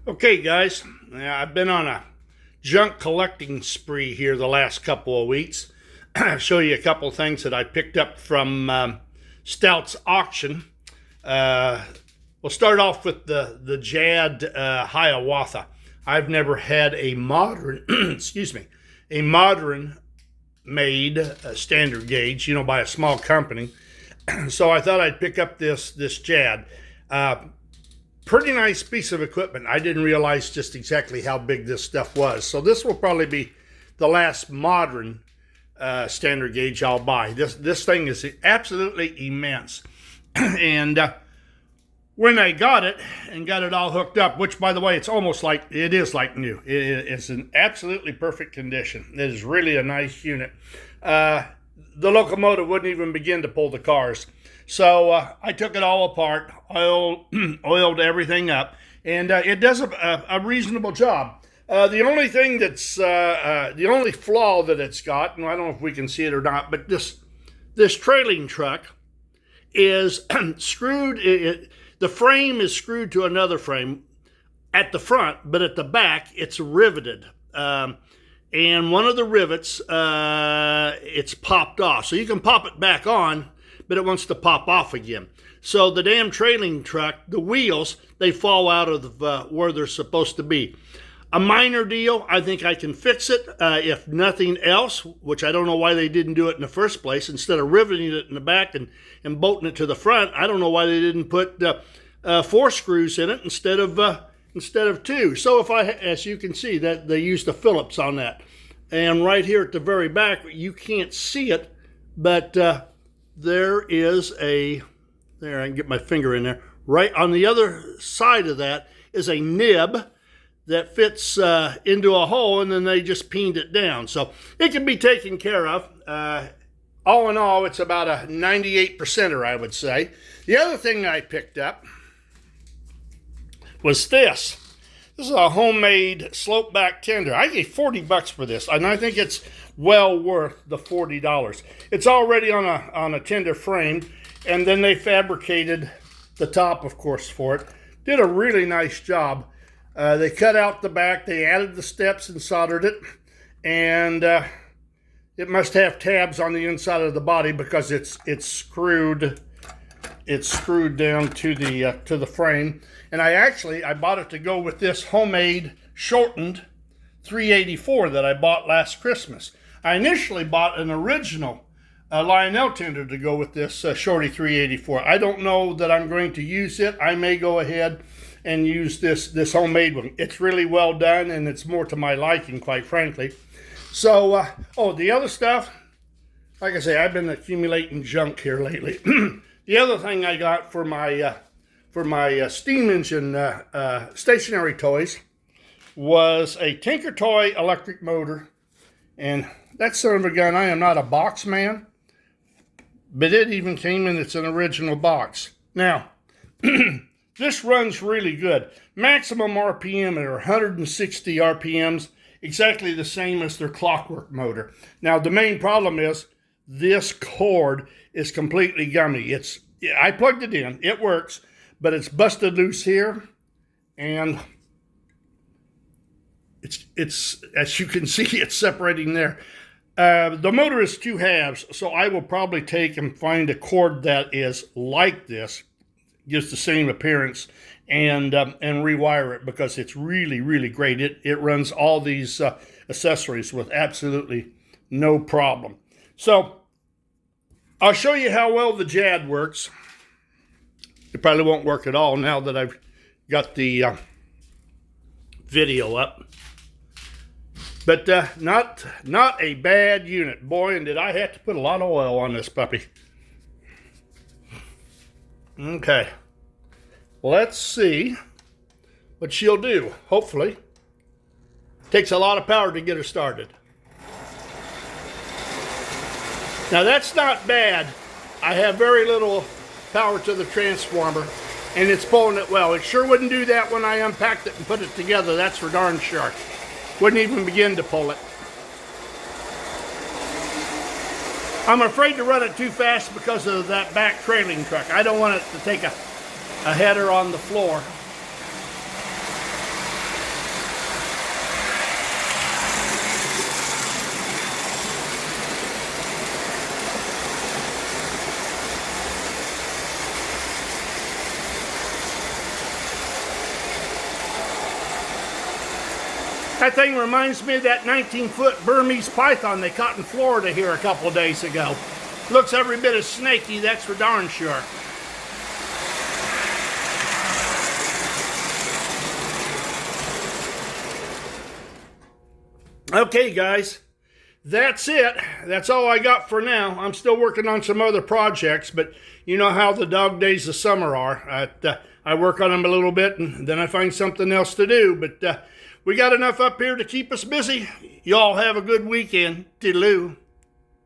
Okay, guys, I've been on a junk collecting spree here the last couple of weeks. I'll show you a couple of things that I picked up from Stout's auction. We'll start off with the JAD Ĥiawatha. I've never had a modern, excuse me, a modern made standard gauge, by a small company. So I thought I'd pick up this JAD. Pretty nice piece of equipment. I didn't realize just exactly how big this stuff was. So this will probably be the last modern standard gauge I'll buy. This thing is absolutely immense. And when I got it and got it all hooked up, which by the way, it is like new. It's in absolutely perfect condition. It is really a nice unit. The locomotive wouldn't even begin to pull the cars. So I took it all apart, oiled everything up, and it does a reasonable job. The only thing the only flaw that it's got, and I don't know if we can see it or not, but this trailing truck is screwed. The frame is screwed to another frame at the front, but at the back it's riveted. And one of the rivets, it's popped off. So you can pop it back on, but it wants to pop off again. So the damn trailing truck, the wheels, they fall out of where they're supposed to be. A minor deal, I think I can fix it, if nothing else, which I don't know why they didn't do it in the first place. Instead of riveting it in the back and bolting it to the front, I don't know why they didn't put 4 screws in it instead of 2. So as you can see, that they used the Phillips on that. And right here at the very back, you can't see it, but there is there I can get my finger in there. Right on the other side of that is a nib that fits into a hole, and then they just peened it down. So it can be taken care of. All in all, it's about a 98%er, I would say. The other thing I picked up was this. This is a homemade slope back tender. I gave $40 for this, and I think it's well worth the $40. It's already on a tender frame, and then they fabricated the top, of course, for it. Did a really nice job. They cut out the back, they added the steps and soldered it, and it must have tabs on the inside of the body because it's screwed. It's screwed down to the frame. And I bought it to go with this homemade shortened 384 that I bought last Christmas. I initially bought an original Lionel tender to go with this Shorty 384. I don't know that I'm going to use it. I may go ahead and use this homemade one. It's really well done, and it's more to my liking, quite frankly. So, the other stuff, like I say, I've been accumulating junk here lately. The other thing I got for my steam engine stationary toys was a Tinkertoy electric motor. And that son of a gun, I am not a box man, but it even came in its an original box. Now, this runs really good. Maximum RPM are 160 RPMs, exactly the same as their clockwork motor. Now, the main problem is this cord is completely gummy. I plugged it in, it works, but it's busted loose here, and it's as you can see, it's separating there. The motor is 2 halves, so I will probably take and find a cord that is like this, gives the same appearance, and rewire it, because it's really, really great. It runs all these accessories with absolutely no problem. So I'll show you how well the JAD works. It probably won't work at all now that I've got the video up. But not a bad unit. Boy, and did I have to put a lot of oil on this puppy. Okay. Let's see what she'll do. Hopefully. Takes a lot of power to get her started. Now that's not bad. I have very little power to the transformer, and it's pulling it well. It sure wouldn't do that when I unpacked it and put it together. That's for darn sure. Wouldn't even begin to pull it. I'm afraid to run it too fast because of that back trailing truck. I don't want it to take a header on the floor. That thing reminds me of that 19-foot Burmese python they caught in Florida here a couple of days ago. Looks every bit as snaky, that's for darn sure. Okay, guys, that's it. That's all I got for now. I'm still working on some other projects, but you know how the dog days of summer are. I work on them a little bit, and then I find something else to do. But we got enough up here to keep us busy. Y'all have a good weekend. Toodaloo.